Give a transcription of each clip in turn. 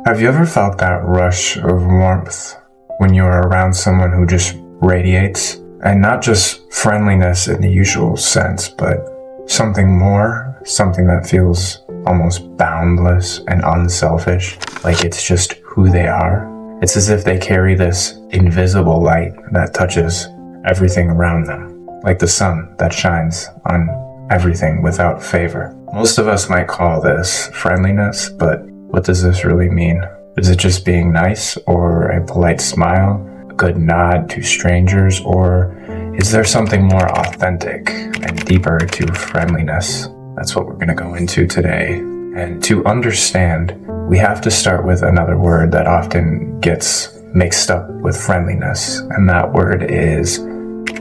Have you ever felt that rush of warmth when you're around someone who just radiates? And not just friendliness in the usual sense, but something more, something that feels almost boundless and unselfish, like it's just who they are. It's as if they carry this invisible light that touches everything around them, like the sun that shines on everything without favor. Most of us might call this friendliness, but what does this really mean? Is it just being nice, or a polite smile, a good nod to strangers, or is there something more authentic and deeper to friendliness? That's what we're going to go into today. And to understand, we have to start with another word that often gets mixed up with friendliness, and that word is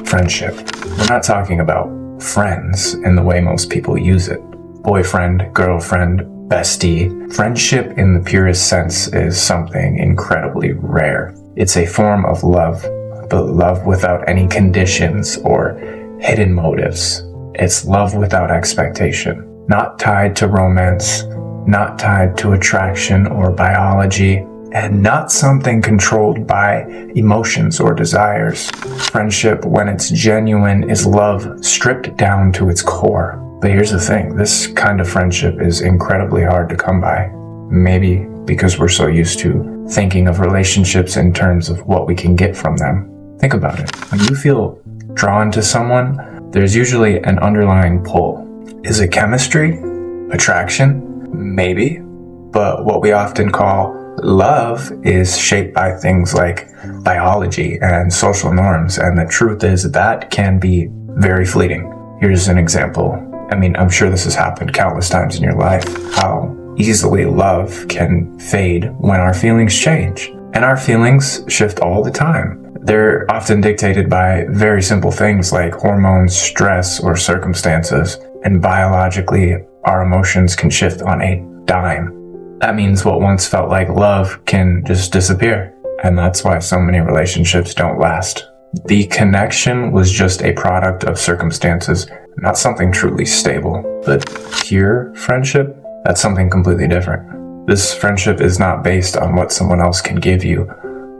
friendship. We're not talking about friends in the way most people use it. Boyfriend, girlfriend, bestie. Friendship in the purest sense is something incredibly rare. It's a form of love, but love without any conditions or hidden motives. It's love without expectation, not tied to romance, not tied to attraction or biology, and not something controlled by emotions or desires. Friendship, when it's genuine, is love stripped down to its core. But here's the thing, this kind of friendship is incredibly hard to come by. Maybe because we're so used to thinking of relationships in terms of what we can get from them. Think about it. When you feel drawn to someone, there's usually an underlying pull. Is it chemistry? Attraction? Maybe. But what we often call love is shaped by things like biology and social norms, and the truth is that can be very fleeting. Here's an example. I mean, I'm sure this has happened countless times in your life, how easily love can fade when our feelings change. And our feelings shift all the time. They're often dictated by very simple things like hormones, stress, or circumstances. And biologically, our emotions can shift on a dime. That means what once felt like love can just disappear. And that's why so many relationships don't last. The connection was just a product of circumstances, not something truly stable. But pure friendship, that's something completely different. This friendship is not based on what someone else can give you,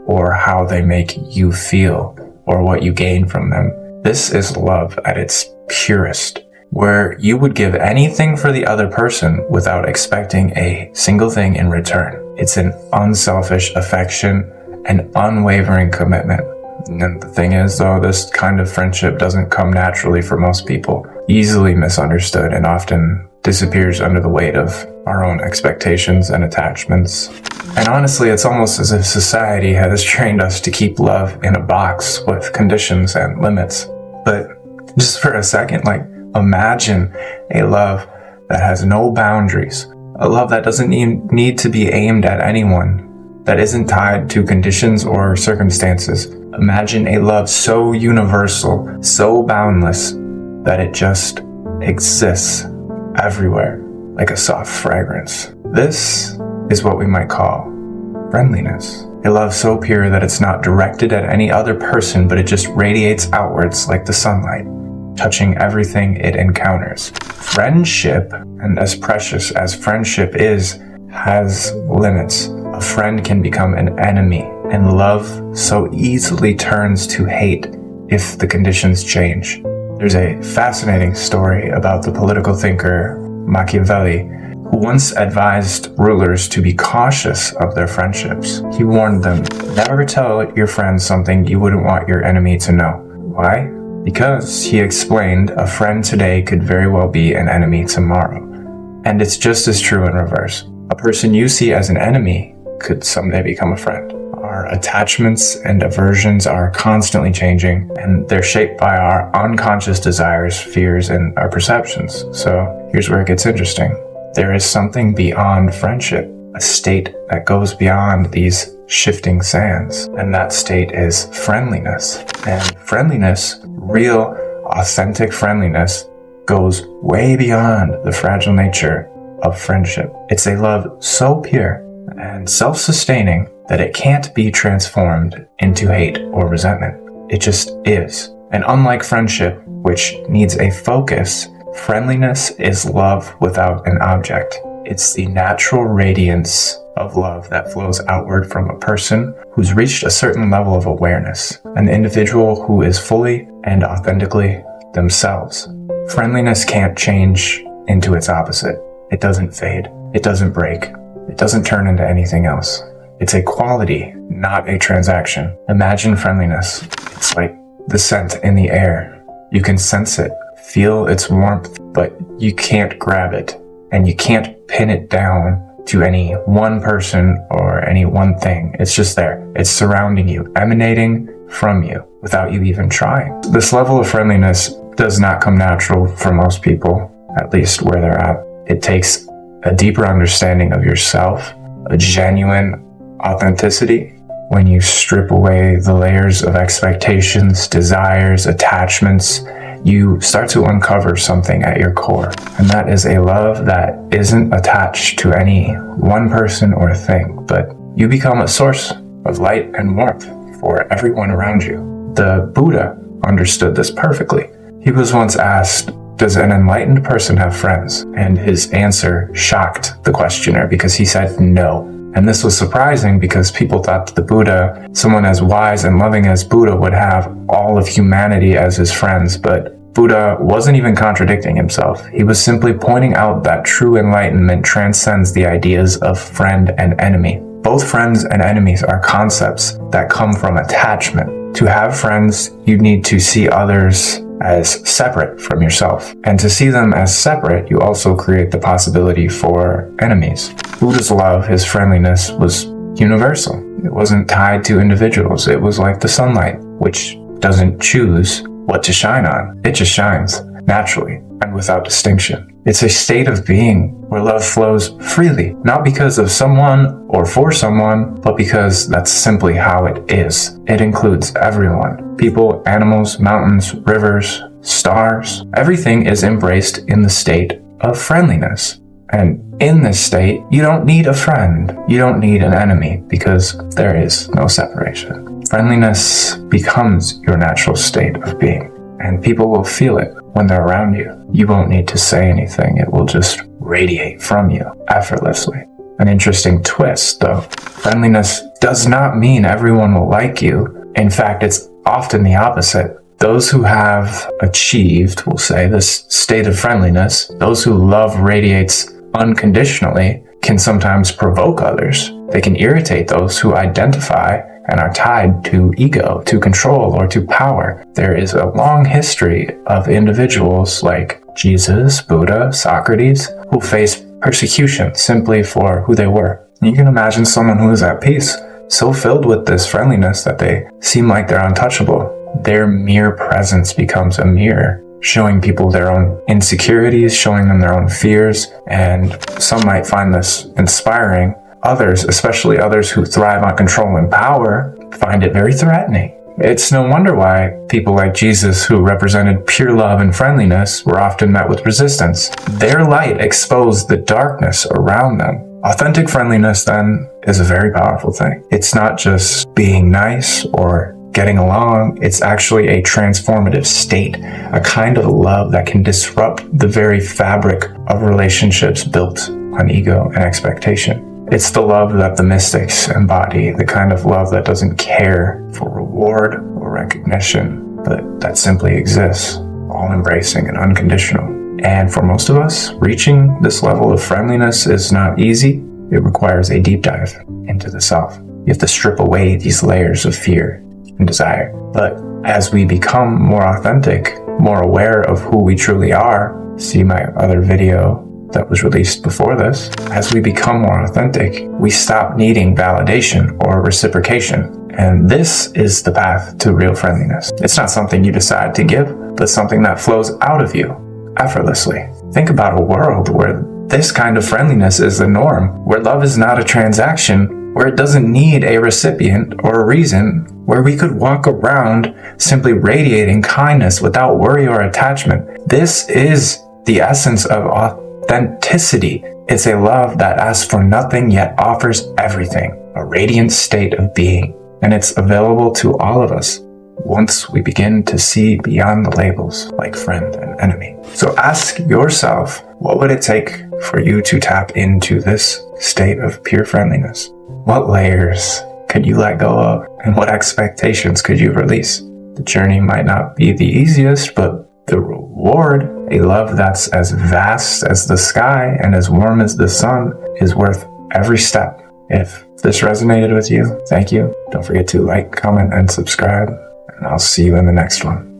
or how they make you feel, or what you gain from them. This is love at its purest, where you would give anything for the other person without expecting a single thing in return. It's an unselfish affection, an unwavering commitment. And the thing is, though, this kind of friendship doesn't come naturally for most people, easily misunderstood, and often disappears under the weight of our own expectations and attachments. And honestly, it's almost as if society has trained us to keep love in a box with conditions and limits. But just for a second, imagine a love that has no boundaries, a love that doesn't need to be aimed at anyone, that isn't tied to conditions or circumstances. Imagine a love so universal, so boundless, that it just exists everywhere, like a soft fragrance. This is what we might call friendliness. A love so pure that it's not directed at any other person, but it just radiates outwards like the sunlight, touching everything it encounters. Friendship, and as precious as friendship is, has limits. A friend can become an enemy, and love so easily turns to hate if the conditions change. There's a fascinating story about the political thinker Machiavelli, who once advised rulers to be cautious of their friendships. He warned them, never tell your friend something you wouldn't want your enemy to know. Why? Because, he explained, a friend today could very well be an enemy tomorrow. And it's just as true in reverse. A person you see as an enemy could someday become a friend. Our attachments and aversions are constantly changing, and they're shaped by our unconscious desires, fears, and our perceptions. So here's where it gets interesting. There is something beyond friendship, a state that goes beyond these shifting sands, and that state is friendliness. And friendliness, real, authentic friendliness, goes way beyond the fragile nature of friendship. It's a love so pure and self-sustaining that it can't be transformed into hate or resentment. It just is. And unlike friendship, which needs a focus, friendliness is love without an object. It's the natural radiance of love that flows outward from a person who's reached a certain level of awareness, an individual who is fully and authentically themselves. Friendliness can't change into its opposite. It doesn't fade. It doesn't break. It doesn't turn into anything else. It's a quality, not a transaction. Imagine friendliness. It's like the scent in the air. You can sense it, feel its warmth, but you can't grab it, and you can't pin it down to any one person or any one thing. It's just there. It's surrounding you, emanating from you without you even trying. This level of friendliness does not come natural for most people, at least where they're at. It takes a deeper understanding of yourself, a genuine authenticity. When you strip away the layers of expectations, desires, attachments, you start to uncover something at your core. And that is a love that isn't attached to any one person or thing, but you become a source of light and warmth for everyone around you. The Buddha understood this perfectly. He was once asked, "Does an enlightened person have friends?" And his answer shocked the questioner because he said no. And this was surprising because people thought that the Buddha, someone as wise and loving as Buddha, would have all of humanity as his friends. But Buddha wasn't even contradicting himself. He was simply pointing out that true enlightenment transcends the ideas of friend and enemy. Both friends and enemies are concepts that come from attachment. To have friends, you need to see others as separate from yourself. And to see them as separate, you also create the possibility for enemies. Buddha's love, his friendliness, was universal. It wasn't tied to individuals. It was like the sunlight, which doesn't choose what to shine on. It just shines naturally and without distinction. It's a state of being where love flows freely, not because of someone or for someone, but because that's simply how it is. It includes everyone. People, animals, mountains, rivers, stars. Everything is embraced in the state of friendliness. And in this state, you don't need a friend. You don't need an enemy because there is no separation. Friendliness becomes your natural state of being, and people will feel it when they're around you. You won't need to say anything. It will just radiate from you effortlessly. An interesting twist, though. Friendliness does not mean everyone will like you. In fact, it's often the opposite. Those who have achieved, we'll say, this state of friendliness, those who love radiates unconditionally, can sometimes provoke others. They can irritate those who identify and are tied to ego, to control, or to power. There is a long history of individuals like Jesus, Buddha, Socrates, who faced persecution simply for who they were. You can imagine someone who is at peace, so filled with this friendliness that they seem like they're untouchable. Their mere presence becomes a mirror, showing people their own insecurities, showing them their own fears, and some might find this inspiring. Others, especially others who thrive on control and power, find it very threatening. It's no wonder why people like Jesus, who represented pure love and friendliness, were often met with resistance. Their light exposed the darkness around them. Authentic friendliness, then, is a very powerful thing. It's not just being nice or getting along, it's actually a transformative state, a kind of love that can disrupt the very fabric of relationships built on ego and expectation. It's the love that the mystics embody, the kind of love that doesn't care for reward or recognition, but that simply exists, all-embracing and unconditional. And for most of us, reaching this level of friendliness is not easy. It requires a deep dive into the self. You have to strip away these layers of fear and desire. But as we become more authentic, more aware of who we truly are, see my other video that was released before this, as we become more authentic, we stop needing validation or reciprocation. And this is the path to real friendliness. It's not something you decide to give, but something that flows out of you effortlessly. Think about a world where this kind of friendliness is the norm, where love is not a transaction, where it doesn't need a recipient or a reason, where we could walk around simply radiating kindness without worry or attachment. This is the essence of authenticity. It's a love that asks for nothing yet offers everything, a radiant state of being. And it's available to all of us once we begin to see beyond the labels like friend and enemy. So ask yourself, What would it take for you to tap into this state of pure friendliness? What layers could you let go of? And what expectations could you release? The journey might not be the easiest, but the reward, a love that's as vast as the sky and as warm as the sun, is worth every step. If this resonated with you, thank you. Don't forget to like, comment, and subscribe, and I'll see you in the next one.